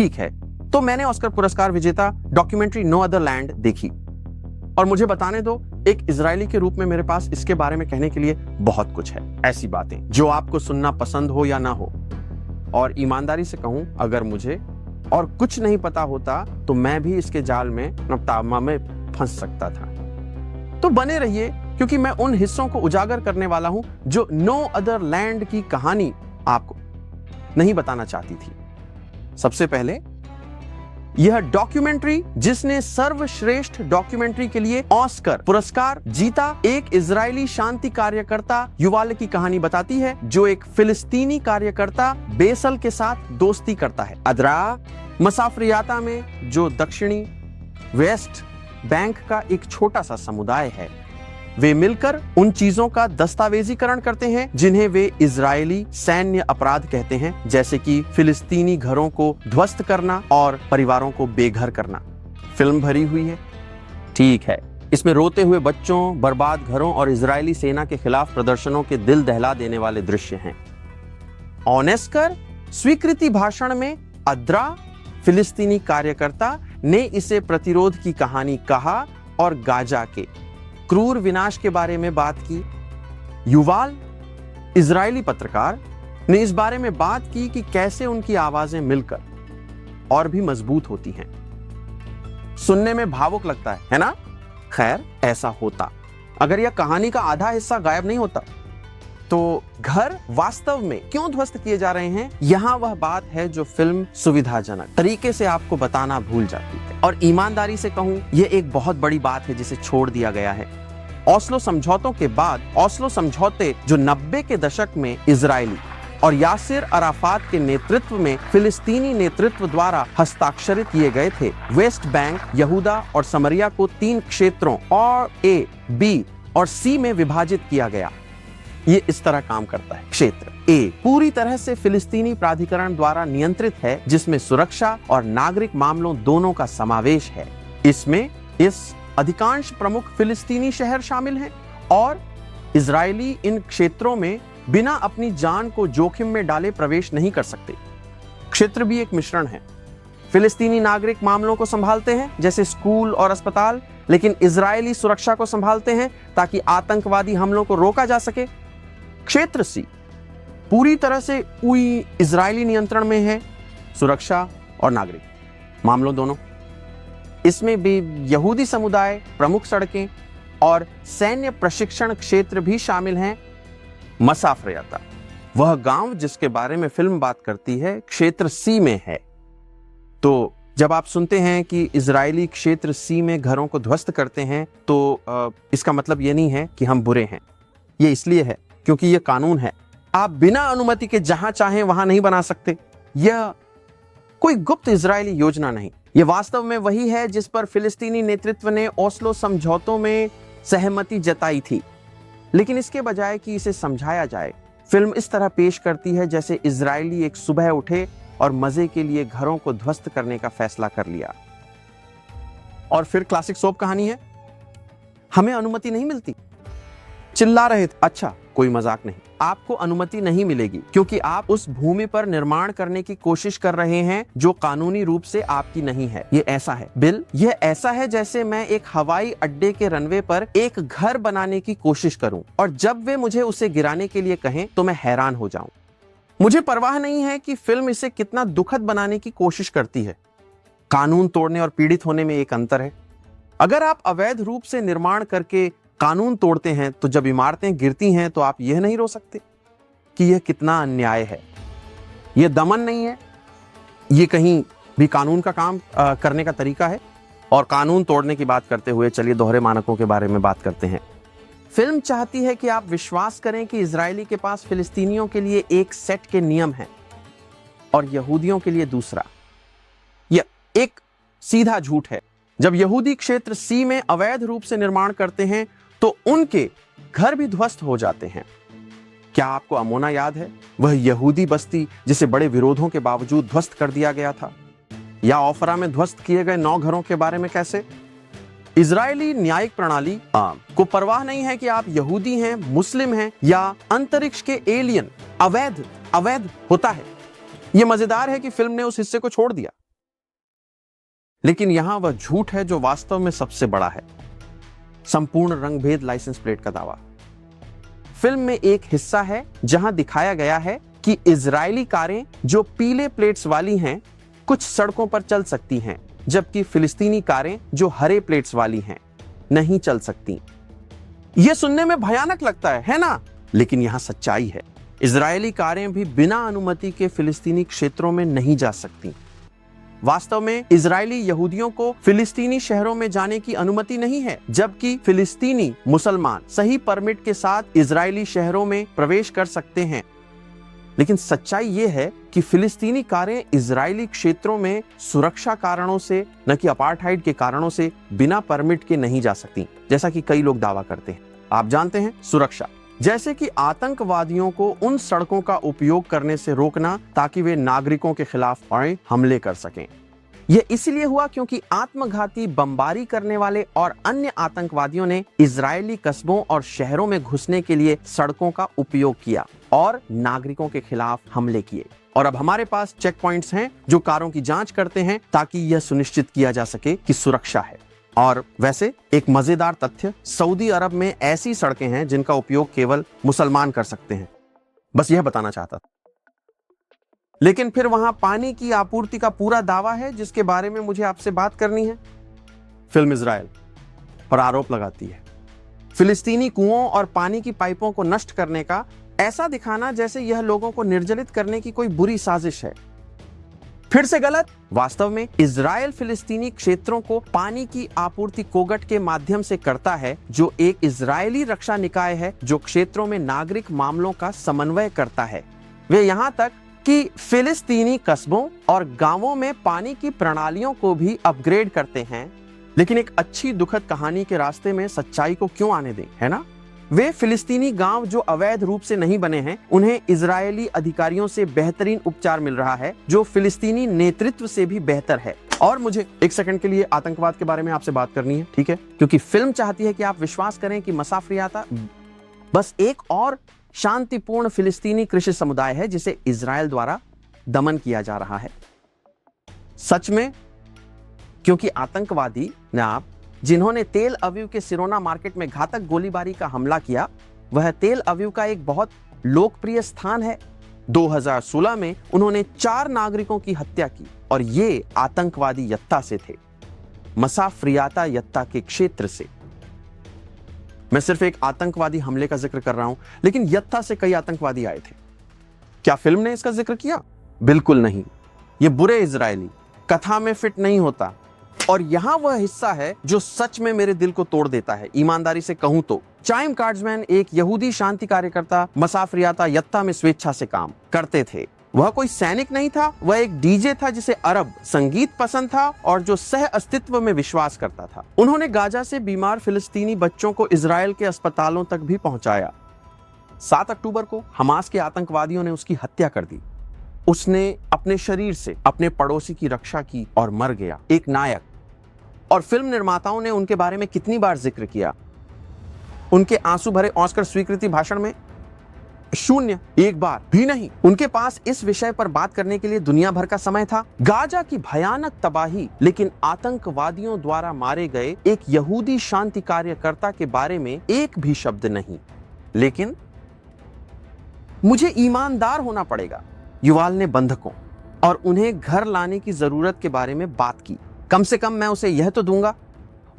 ठीक है, तो मैंने ऑस्कर पुरस्कार विजेता डॉक्यूमेंट्री नो अदर लैंड देखी और मुझे बताने दो, एक इजरायली के रूप में मेरे पास इसके बारे में कहने के लिए बहुत कुछ है। ऐसी बातें जो आपको सुनना पसंद हो या ना हो, और ईमानदारी से कहूं, अगर मुझे और कुछ नहीं पता होता तो मैं भी इसके जाल में तामा में फंस सकता था। तो बने रहिए, क्योंकि मैं उन हिस्सों को उजागर करने वाला हूं जो नो अदर लैंड की कहानी आपको नहीं बताना चाहती थी। सबसे पहले, यह डॉक्यूमेंट्री जिसने सर्वश्रेष्ठ डॉक्यूमेंट्री के लिए ऑस्कर पुरस्कार जीता, एक इजरायली शांति कार्यकर्ता युवाल की कहानी बताती है जो एक फिलिस्तीनी कार्यकर्ता बेसल के साथ दोस्ती करता है। अदरा मसाफरियाता में, जो दक्षिणी वेस्ट बैंक का एक छोटा सा समुदाय है, वे मिलकर उन चीजों का दस्तावेजीकरण करते हैं जिन्हें वे इजरायली सैन्य अपराध कहते हैं, जैसे कि फिलिस्तीनी घरों को ध्वस्त करना और परिवारों को बेघर करना। फिल्म भरी हुई है, ठीक है, इसमें रोते हुए बच्चों, बर्बाद घरों और इजरायली सेना के खिलाफ प्रदर्शनों के दिल दहला देने वाले दृश्य हैं। ऑनेस्कर स्वीकृति भाषण में अद्रा फिलिस्तीनी कार्यकर्ता ने इसे प्रतिरोध की कहानी कहा और गाजा के क्रूर विनाश के बारे में बात की। युवाल इजरायली पत्रकार ने इस बारे में बात की कि कैसे उनकी आवाजें मिलकर और भी मजबूत होती हैं। सुनने में भावुक लगता है ना? खैर, ऐसा होता अगर यह कहानी का आधा हिस्सा गायब नहीं होता। तो घर वास्तव में क्यों ध्वस्त किए जा रहे हैं, यहां वह बात है जो फिल्म सुविधाजनक तरीके से आपको बताना भूल जाती है। और ईमानदारी से कहूं, यह एक बहुत बड़ी बात है जिसे छोड़ दिया गया है। ओस्लो समझौतों के बाद, ओस्लो समझौते जो 90 के दशक में इजरायली और यासिर अराफात के नेतृत्व में फिलिस्तीनी नेतृत्व द्वारा हस्ताक्षरित किए गए थे। वेस्ट बैंक, यहूदा और समरिया को 3 क्षेत्रों और ए, बी और सी में विभाजित किया गया। ये इस तरह काम करता है। क्षेत्र ए पूरी तरह से फिलिस्तीनी प्राधिकरण द्वारा नियंत्रित है, जिसमें सुरक्षा और नागरिक मामलों दोनों का समावेश है। इसमें अधिकांश प्रमुख फिलिस्तीनी शहर शामिल हैं और इजरायली इन क्षेत्रों में बिना अपनी जान को जोखिम में डाले प्रवेश नहीं कर सकते। क्षेत्र भी एक मिश्रण है। फिलिस्तीनी नागरिक मामलों को संभालते हैं, जैसे स्कूल और अस्पताल, लेकिन इजरायली सुरक्षा को संभालते हैं ताकि आतंकवादी हमलों को रोका जा सके। क्षेत्र सी पूरी तरह से इजरायली नियंत्रण में है, सुरक्षा और नागरिक मामलों दोनों। इसमें भी यहूदी समुदाय, प्रमुख सड़कें और सैन्य प्रशिक्षण क्षेत्र भी शामिल हैं। मसाफरियाता, वह गांव जिसके बारे में फिल्म बात करती है, क्षेत्र सी में है। तो जब आप सुनते हैं कि इजरायली क्षेत्र सी में घरों को ध्वस्त करते हैं, तो इसका मतलब ये नहीं है कि हम बुरे हैं। ये इसलिए है क्योंकि यह कानून है। आप बिना अनुमति के जहां चाहें वहां नहीं बना सकते। यह कोई गुप्त इजरायली योजना नहीं, यह वास्तव में वही है जिस पर फिलिस्तीनी नेतृत्व ने ओस्लो समझौतों में सहमति जताई थी। लेकिन इसके बजाय कि इसे समझाया जाए, फिल्म इस तरह पेश करती है जैसे इजरायली एक सुबह उठे और मजे के लिए घरों को ध्वस्त करने का फैसला कर लिया। और फिर क्लासिक सोप कहानी है, हमें अनुमति नहीं मिलती। चिल्ला रहे थे, अच्छा कोई मजाक नहीं, आपको अनुमति नहीं मिलेगी क्योंकि आप उस भूमि पर निर्माण करने की कोशिश कर रहे हैं जो कानूनी रूप से आपकी नहीं है। ये ऐसा है बिल, यह ऐसा है जैसे मैं एक हवाई अड्डे के रनवे पर एक घर बनाने की कोशिश करूं और जब वे मुझे उसे गिराने के लिए कहें तो मैं हैरान हो जाऊं। मुझे परवाह नहीं है कि फिल्म इसे कितना दुखद बनाने की कोशिश करती है। कानून तोड़ने और पीड़ित होने में एक अंतर है। अगर आप अवैध रूप से निर्माण करके कानून तोड़ते हैं तो जब इमारतें गिरती हैं तो आप यह नहीं रो सकते कि यह कितना अन्याय है। यह दमन नहीं है, यह कहीं भी कानून का काम करने का तरीका है। और कानून तोड़ने की बात करते हुए चलिए दोहरे मानकों के बारे में बात करते हैं। फिल्म चाहती है कि आप विश्वास करें कि इजरायली के पास फिलिस्तीनियों के लिए एक सेट के नियम हैं और यहूदियों के लिए दूसरा। यह एक सीधा झूठ है। जब यहूदी क्षेत्र सी में अवैध रूप से निर्माण करते हैं तो उनके घर भी ध्वस्त हो जाते हैं। क्या आपको अमोना याद है, वह यहूदी बस्ती जिसे बड़े विरोधों के बावजूद ध्वस्त कर दिया गया था? या ओफरा में ध्वस्त किए गए 9 घरों के बारे में कैसे? इजरायली न्यायिक प्रणाली को परवाह नहीं है कि आप यहूदी हैं, मुस्लिम हैं या अंतरिक्ष के एलियन। अवैध होता है। यह मजेदार है कि फिल्म ने उस हिस्से को छोड़ दिया। लेकिन यहां वह झूठ है जो वास्तव में सबसे बड़ा है, संपूर्ण रंगभेद लाइसेंस प्लेट का दावा। फिल्म में एक हिस्सा है जहां दिखाया गया है कि इजरायली कारें जो पीले प्लेट्स वाली हैं कुछ सड़कों पर चल सकती हैं, जबकि फिलिस्तीनी कारें जो हरे प्लेट्स वाली हैं नहीं चल सकती। यह सुनने में भयानक लगता है ना? लेकिन यहां सच्चाई है। इजरायली कारें भी बिना अनुमति के फिलिस्तीनी क्षेत्रों में नहीं जा सकती। वास्तव में इजरायली यहूदियों को फिलिस्तीनी शहरों में जाने की अनुमति नहीं है, जबकि फिलिस्तीनी मुसलमान सही परमिट के साथ इजरायली शहरों में प्रवेश कर सकते हैं। लेकिन सच्चाई यह है कि फिलिस्तीनी कारें इजरायली क्षेत्रों में सुरक्षा कारणों से, न कि अपार्थाइड के कारणों से, बिना परमिट के नहीं जा सकती, जैसा कि कई लोग दावा करते हैं। आप जानते हैं, सुरक्षा, जैसे कि आतंकवादियों को उन सड़कों का उपयोग करने से रोकना ताकि वे नागरिकों के खिलाफ हमले कर सकें। यह इसलिए हुआ क्योंकि आत्मघाती बमबारी करने वाले और अन्य आतंकवादियों ने इजरायली कस्बों और शहरों में घुसने के लिए सड़कों का उपयोग किया और नागरिकों के खिलाफ हमले किए। और अब हमारे पास चेक पॉइंट्स हैं जो कारों की जांच करते हैं ताकि यह सुनिश्चित किया जा सके कि सुरक्षा है। और वैसे एक मजेदार तथ्य, सऊदी अरब में ऐसी सड़कें हैं जिनका उपयोग केवल मुसलमान कर सकते हैं। बस यह बताना चाहता था। लेकिन फिर वहां पानी की आपूर्ति का पूरा दावा है जिसके बारे में मुझे आपसे बात करनी है। फिल्म इजराइल पर आरोप लगाती है फिलिस्तीनी कुओं और पानी की पाइपों को नष्ट करने का, ऐसा दिखाना जैसे यह लोगों को निर्जलित करने की कोई बुरी साजिश है। फिर से गलत। वास्तव में इजराइल फिलिस्तीनी क्षेत्रों को पानी की आपूर्ति कोगट के माध्यम से करता है, जो एक इजरायली रक्षा निकाय है जो क्षेत्रों में नागरिक मामलों का समन्वय करता है। वे यहां तक कि फिलिस्तीनी कस्बों और गांवों में पानी की प्रणालियों को भी अपग्रेड करते हैं। लेकिन एक अच्छी दुखद कहानी के रास्ते में सच्चाई को क्यों आने दें, है ना? वे फिलिस्तीनी गांव जो अवैध रूप से नहीं बने हैं, उन्हें इजरायली अधिकारियों से बेहतरीन उपचार मिल रहा है, जो फिलिस्तीनी नेतृत्व से भी बेहतर है। और मुझे एक सेकंड के लिए आतंकवाद के बारे में आपसे बात करनी है, ठीक है? क्योंकि फिल्म चाहती है कि आप विश्वास करें कि मसाफ्रियाता बस एक और शांतिपूर्ण फिलिस्तीनी कृषि समुदाय है जिसे इजराइल द्वारा दमन किया जा रहा है। सच में, क्योंकि आतंकवादी आप जिन्होंने तेल अवीव के सिरोना मार्केट में घातक गोलीबारी का हमला किया, वह तेल अवीव का एक बहुत लोकप्रिय स्थान है। 2016 में उन्होंने 4 नागरिकों की हत्या की और ये आतंकवादी यत्ता से थे, मसाफ्रियाता यत्ता के क्षेत्र से। मैं सिर्फ एक आतंकवादी हमले का जिक्र कर रहा हूं, लेकिन यत्ता से कई आतंकवादी आए थे। क्या फिल्म ने इसका जिक्र किया? बिल्कुल नहीं। ये बुरे इजरायली कथा में फिट नहीं होता। और यहां वह हिस्सा है जो सच में मेरे दिल को तोड़ देता है। ईमानदारी से कहूं तो चाइम कार्ड्समैन एक यहूदी शांति कार्यकर्ता मसाफ्रियाता यत्ता में स्वेच्छा से काम करते थे। वह कोई सैनिक नहीं था, वह एक डीजे था जिसे अरब संगीत पसंद था और जो सह अस्तित्व में विश्वास करता था। उन्होंने गाजा से बीमार फिलिस्तीनी बच्चों को इजराइल के अस्पतालों तक भी पहुंचाया। 7 अक्टूबर को हमास के आतंकवादियों ने उसकी हत्या कर दी। उसने अपने शरीर से अपने पड़ोसी की रक्षा की और मर गया, एक नायक। और फिल्म निर्माताओं ने उनके बारे में कितनी बार जिक्र किया। उनके आंसू भरे ऑस्कर स्वीकृति भाषण में 0, एक बार भी नहीं। उनके पास इस विषय पर बात करने के लिए दुनिया भर का समय था। गाजा की भयानक तबाही, लेकिन आतंकवादियों द्वारा मारे गए एक यहूदी शांति कार्यकर्ता के बारे में एक भी शब्द नहीं। लेकिन मुझे ईमानदार होना पड़ेगा। युवाल ने बंधकों और उन्हें घर लाने की जरूरत के बारे में बात की। कम से कम मैं उसे यह तो दूंगा।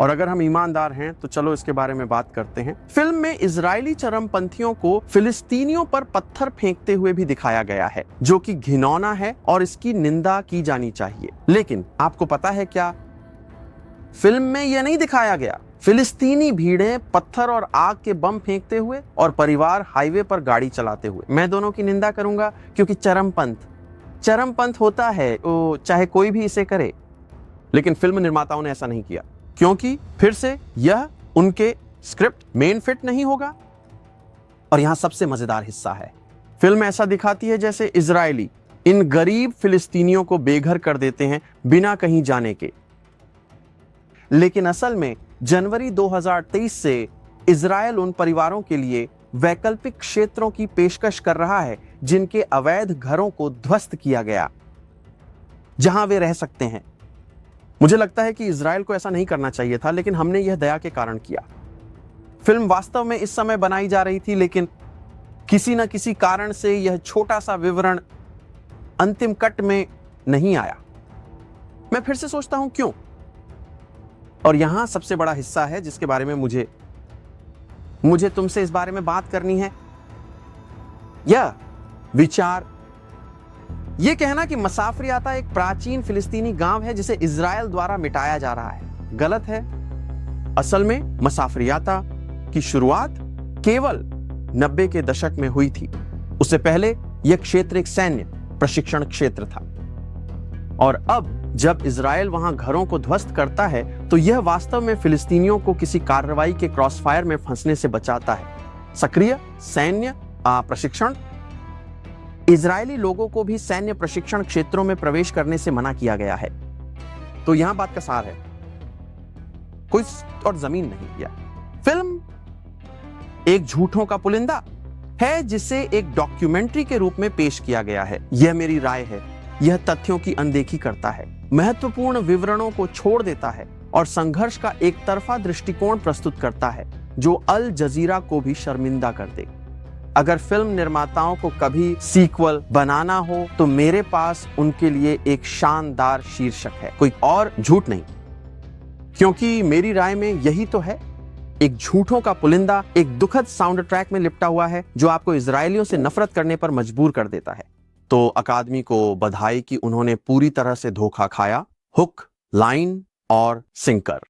और अगर हम ईमानदार हैं तो चलो इसके बारे में बात करते हैं। फिल्म में इजरायली चरमपंथियों को फिलिस्तीनियों पर पत्थर फेंकते हुए भी दिखाया गया है, जो कि घिनौना है और इसकी निंदा की जानी चाहिए। लेकिन आपको पता है क्या, फिल्म में यह नहीं दिखाया गया। फिलिस्तीनी भीड़ें पत्थर और आग के बम फेंकते हुए और परिवार हाईवे पर गाड़ी चलाते हुए। मैं दोनों की निंदा करूंगा क्योंकि चरमपंथ होता है, चाहे कोई भी इसे करे। लेकिन फिल्म निर्माताओं ने ऐसा नहीं किया, क्योंकि फिर से यह उनके स्क्रिप्ट मेन फिट नहीं होगा। और यहां सबसे मजेदार हिस्सा है, फिल्म ऐसा दिखाती है जैसे इजरायली इन गरीब फिलिस्तीनियों को बेघर कर देते हैं बिना कहीं जाने के। लेकिन असल में जनवरी 2023 से इजरायल उन परिवारों के लिए वैकल्पिक क्षेत्रों की पेशकश कर रहा है जिनके अवैध घरों को ध्वस्त किया गया, जहां वे रह सकते हैं। मुझे लगता है कि इजराइल को ऐसा नहीं करना चाहिए था, लेकिन हमने यह दया के कारण किया। फिल्म वास्तव में इस समय बनाई जा रही थी, लेकिन किसी न किसी कारण से यह छोटा सा विवरण अंतिम कट में नहीं आया। मैं फिर से सोचता हूं क्यों, और यहां सबसे बड़ा हिस्सा है जिसके बारे में मुझे तुमसे इस बारे में बात करनी है। यह विचार, यह कहना कि मसाफरियाता एक प्राचीन फिलिस्तीनी गांव है जिसे इजराइल द्वारा मिटाया जा रहा है, गलत है। असल में मसाफरियाता की शुरुआत केवल 90 के दशक में हुई थी। उससे पहले यह क्षेत्र एक सैन्य प्रशिक्षण क्षेत्र था, और अब जब इजराइल वहां घरों को ध्वस्त करता है तो यह वास्तव में फिलिस्तीनियों को किसी कार्रवाई के क्रॉसफायर में फंसने से बचाता है। सक्रिय सैन्य प्रशिक्षण, इजरायली लोगों को भी सैन्य प्रशिक्षण क्षेत्रों में प्रवेश करने से मना किया गया है। तो यहां बात का सार है, कोई और जमीन नहीं दिया। फिल्म एक झूठों का पुलिंदा है जिसे एक डॉक्यूमेंट्री के रूप में पेश किया गया है। यह मेरी राय है। यह तथ्यों की अनदेखी करता है, महत्वपूर्ण विवरणों को छोड़ देता है और संघर्ष का एक तरफा दृष्टिकोण प्रस्तुत करता है जो अल जजीरा को भी शर्मिंदा कर दे। अगर फिल्म निर्माताओं को कभी सीक्वल बनाना हो तो मेरे पास उनके लिए एक शानदार शीर्षक है, कोई और झूठ नहीं, क्योंकि मेरी राय में यही तो है। एक झूठों का पुलिंदा एक दुखद साउंड ट्रैक में लिपटा हुआ है जो आपको इजरायलियों से नफरत करने पर मजबूर कर देता है। तो अकादमी को बधाई कि उन्होंने पूरी तरह से धोखा खाया, हुक, लाइन और सिंकर।